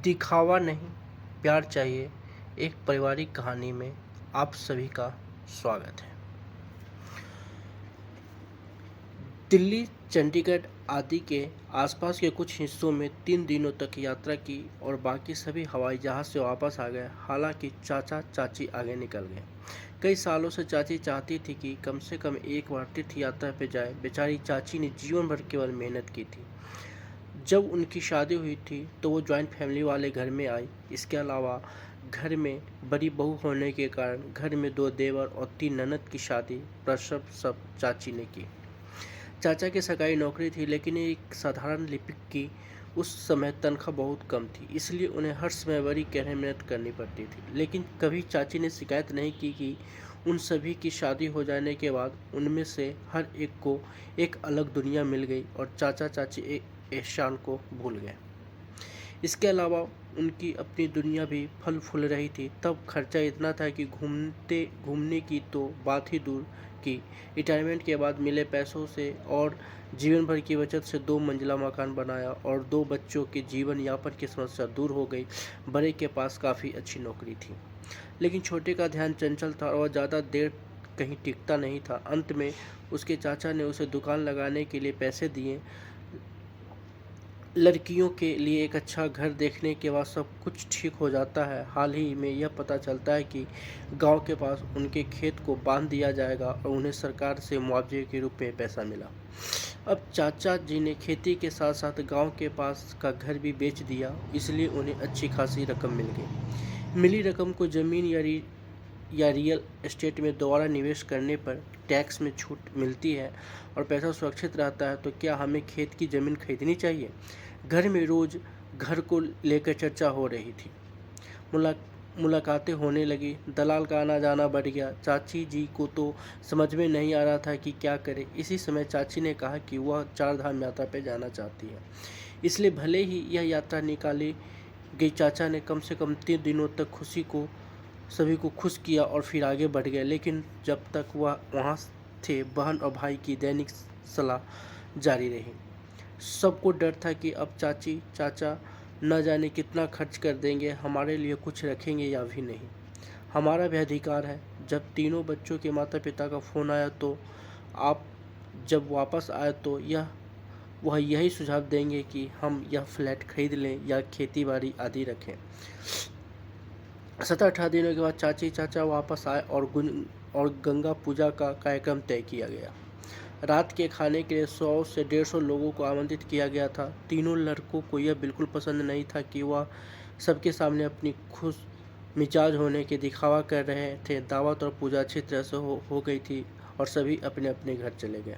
दिखावा नहीं, प्यार चाहिए। एक पारिवारिक कहानी में आप सभी का स्वागत है। दिल्ली, चंडीगढ़ आदि के आसपास के कुछ हिस्सों में 3 दिनों तक यात्रा की और बाकी सभी हवाई जहाज से वापस आ गए। हालांकि चाचा चाची आगे निकल गए। कई सालों से चाची चाहती थी कि कम से कम एक बार तीर्थ यात्रा पे जाए। बेचारी चाची ने जीवन भर केवल मेहनत की थी। जब उनकी शादी हुई थी तो वो जॉइंट फैमिली वाले घर में आई। इसके अलावा घर में बड़ी बहू होने के कारण घर में 2 देवर और 3 ननद की शादी प्रसव सब चाची ने की। चाचा की सरकारी नौकरी थी, लेकिन एक साधारण लिपिक की उस समय तनख्वाह बहुत कम थी, इसलिए उन्हें हर समय बड़ी कड़ी मेहनत करनी पड़ती थी। लेकिन कभी चाची ने शिकायत नहीं की कि उन सभी की शादी हो जाने के बाद उनमें से हर एक को एक अलग दुनिया मिल गई और चाचा चाची एक एहसान को भूल गए। इसके अलावा उनकी अपनी दुनिया भी फल फूल रही थी। तब खर्चा इतना था कि घूमने की तो बात ही दूर की। रिटायरमेंट के बाद मिले पैसों से और जीवन भर की बचत से 2 मंजिला मकान बनाया और 2 बच्चों के जीवन यापन की समस्या दूर हो गई। बड़े के पास काफ़ी अच्छी नौकरी थी, लेकिन छोटे का ध्यान चंचल था और वह ज़्यादा देर कहीं टिकता नहीं था। अंत में उसके चाचा ने उसे दुकान लगाने के लिए पैसे दिए। लड़कियों के लिए एक अच्छा घर देखने के बाद सब कुछ ठीक हो जाता है। हाल ही में यह पता चलता है कि गांव के पास उनके खेत को बांध दिया जाएगा और उन्हें सरकार से मुआवजे के रूप में पैसा मिला। अब चाचा जी ने खेती के साथ साथ गांव के पास का घर भी बेच दिया, इसलिए उन्हें अच्छी खासी रकम मिल गई। मिली रकम को जमीन या रियल एस्टेट में दोबारा निवेश करने पर टैक्स में छूट मिलती है और पैसा सुरक्षित रहता है। तो क्या हमें खेत की ज़मीन खरीदनी चाहिए? घर में रोज़ घर को लेकर चर्चा हो रही थी। मुलाकातें होने लगी। दलाल का आना जाना बढ़ गया। चाची जी को तो समझ में नहीं आ रहा था कि क्या करे। इसी समय चाची ने कहा कि वह 4 धाम यात्रा पर जाना चाहती है, इसलिए भले ही यह यात्रा निकाली गई। चाचा ने कम से कम 3 दिनों तक सभी को खुश किया और फिर आगे बढ़ गए। लेकिन जब तक वह वहाँ थे, बहन और भाई की दैनिक सलाह जारी रही। सबको डर था कि अब चाचा न जाने कितना खर्च कर देंगे, हमारे लिए कुछ रखेंगे या भी नहीं। हमारा भी अधिकार है। जब तीनों बच्चों के माता पिता का फ़ोन आया तो आप जब वापस आए तो वह यही सुझाव देंगे कि हम यह फ्लैट खरीद लें या खेती बाड़ी आदि रखें। 17-18 दिनों के बाद चाची चाचा वापस आए और गंगा पूजा का कार्यक्रम तय किया गया। रात के खाने के लिए 100 से 150 लोगों को आमंत्रित किया गया था। तीनों लड़कों को यह बिल्कुल पसंद नहीं था कि वह सबके सामने अपनी खुश मिजाज होने के दिखावा कर रहे थे। दावत और पूजा अच्छी तरह से हो गई थी और सभी अपने अपने घर चले गए।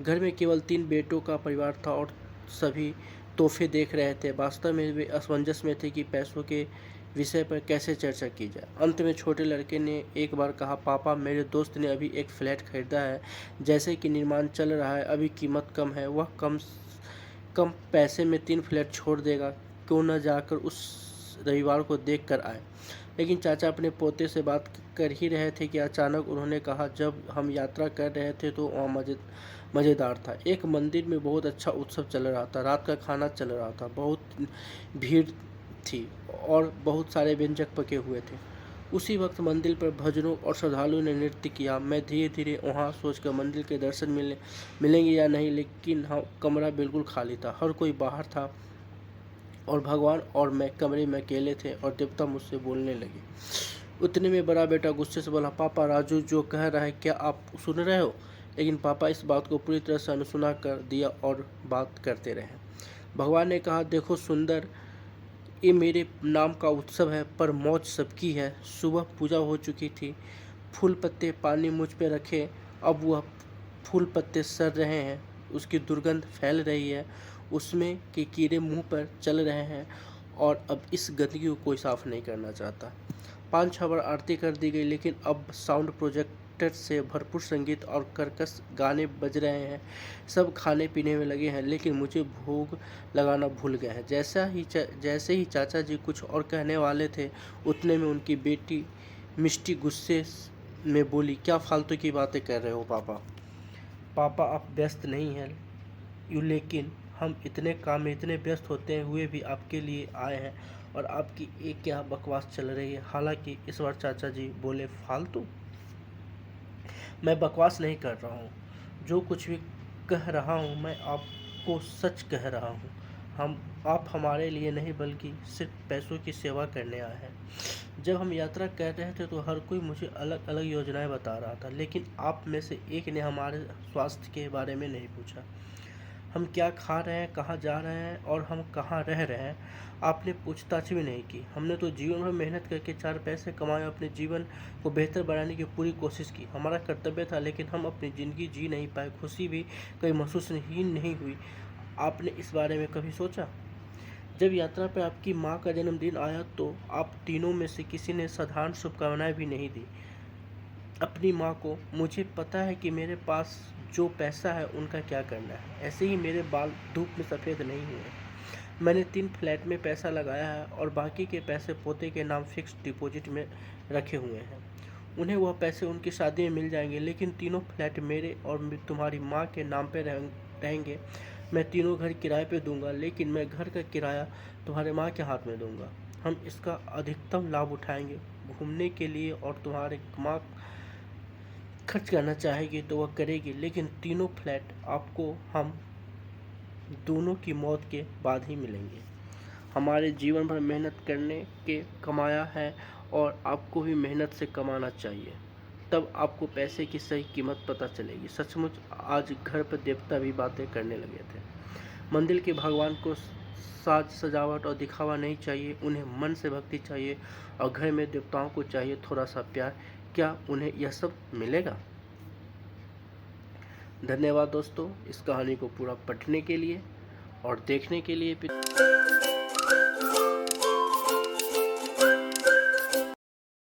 घर में केवल 3 बेटों का परिवार था और सभी तोहफे देख रहे थे। वास्तव में वे असमंजस में थे कि पैसों के विषय पर कैसे चर्चा की जाए। अंत में छोटे लड़के ने एक बार कहा, पापा, मेरे दोस्त ने अभी एक फ्लैट खरीदा है, जैसे कि निर्माण चल रहा है, अभी कीमत कम है, वह कम पैसे में 3 फ्लैट छोड़ देगा, क्यों न जाकर उस रविवार को देख कर आए। लेकिन चाचा अपने पोते से बात कर ही रहे थे कि अचानक उन्होंने कहा, जब हम यात्रा कर रहे थे तो वहाँ मज़ेदार था। एक मंदिर में बहुत अच्छा उत्सव चल रहा था। रात का खाना चल रहा था, बहुत भीड़ थी और बहुत सारे व्यंजन पके हुए थे। उसी वक्त मंदिर पर भजनों और श्रद्धालुओं ने नृत्य किया। मैं धीरे धीरे वहाँ सोचकर मंदिर के दर्शन मिलेंगे या नहीं, लेकिन हाँ, कमरा बिल्कुल खाली था। हर कोई बाहर था और भगवान और मैं कमरे में अकेले थे और देवता मुझसे बोलने लगे। उतने में बड़ा बेटा गुस्से से बोला, पापा, राजू जो कह रहा है क्या आप सुन रहे हो? लेकिन पापा इस बात को पूरी तरह से अनसुना कर दिया और बात करते रहे। भगवान ने कहा, देखो सुंदर, ये मेरे नाम का उत्सव है, पर मौज सबकी है। सुबह पूजा हो चुकी थी। फूल पत्ते पानी मुझ पे रखे, अब वह फूल पत्ते सड़ रहे हैं, उसकी दुर्गंध फैल रही है, उसमें के कीड़े मुंह पर चल रहे हैं और अब इस गंदगी को कोई साफ नहीं करना चाहता। 5-6 बार आरती कर दी गई, लेकिन अब साउंड प्रोजेक्टर से भरपूर संगीत और कर्कश गाने बज रहे हैं। सब खाने पीने में लगे हैं, लेकिन मुझे भोग लगाना भूल गए हैं। जैसे ही चाचा जी कुछ और कहने वाले थे, उतने में उनकी बेटी मिष्टी गुस्से में बोली, क्या फालतू की बातें कर रहे हो पापा? पापा, आप व्यस्त नहीं हैं, लेकिन हम इतने काम में इतने व्यस्त होते हुए भी आपके लिए आए हैं और आपकी एक क्या बकवास चल रही है। हालांकि इस बार चाचा जी बोले, फालतू। मैं बकवास नहीं कर रहा हूँ, जो कुछ भी कह रहा हूँ मैं आपको सच कह रहा हूँ। आप हमारे लिए नहीं बल्कि सिर्फ पैसों की सेवा करने आए हैं। जब हम यात्रा कर रहे थे तो हर कोई मुझे अलग अलग योजनाएं बता रहा था, लेकिन आप में से एक ने हमारे स्वास्थ्य के बारे में नहीं पूछा। हम क्या खा रहे हैं, कहाँ जा रहे हैं और हम कहाँ रह रहे हैं, आपने पूछताछ भी नहीं की। हमने तो जीवन भर मेहनत करके 4 पैसे कमाए, अपने जीवन को बेहतर बनाने की पूरी कोशिश की। हमारा कर्तव्य था, लेकिन हम अपनी ज़िंदगी जी नहीं पाए, खुशी भी कहीं महसूस ही नहीं हुई। आपने इस बारे में कभी सोचा? जब यात्रा पर आपकी माँ का जन्मदिन आया तो आप तीनों में से किसी ने साधारण शुभकामनाएं भी नहीं दी अपनी माँ को। मुझे पता है कि मेरे पास जो पैसा है उनका क्या करना है। ऐसे ही मेरे बाल धूप में सफ़ेद नहीं हुए। मैंने 3 फ्लैट में पैसा लगाया है और बाकी के पैसे पोते के नाम फिक्स्ड डिपॉजिट में रखे हुए हैं। उन्हें वह पैसे उनकी शादी में मिल जाएंगे, लेकिन तीनों फ्लैट मेरे और तुम्हारी माँ के नाम पे रहेंगे। मैं तीनों घर किराए पे दूंगा, लेकिन मैं घर का किराया तुम्हारे माँ के हाथ में दूंगा। हम इसका अधिकतम लाभ उठाएंगे घूमने के लिए, और तुम्हारे माँ खर्च करना चाहेगी तो वह करेगी, लेकिन तीनों फ्लैट आपको हम दोनों की मौत के बाद ही मिलेंगे। हमारे जीवन भर मेहनत करने के कमाया है और आपको भी मेहनत से कमाना चाहिए, तब आपको पैसे की सही कीमत पता चलेगी। सचमुच आज घर पर देवता भी बातें करने लगे थे। मंदिर के भगवान को साज सजावट और दिखावा नहीं चाहिए, उन्हें मन से भक्ति चाहिए, और घर में देवताओं को चाहिए थोड़ा सा प्यार। क्या उन्हें यह सब मिलेगा? धन्यवाद दोस्तों, इस कहानी को पूरा पढ़ने के लिए और देखने के लिए।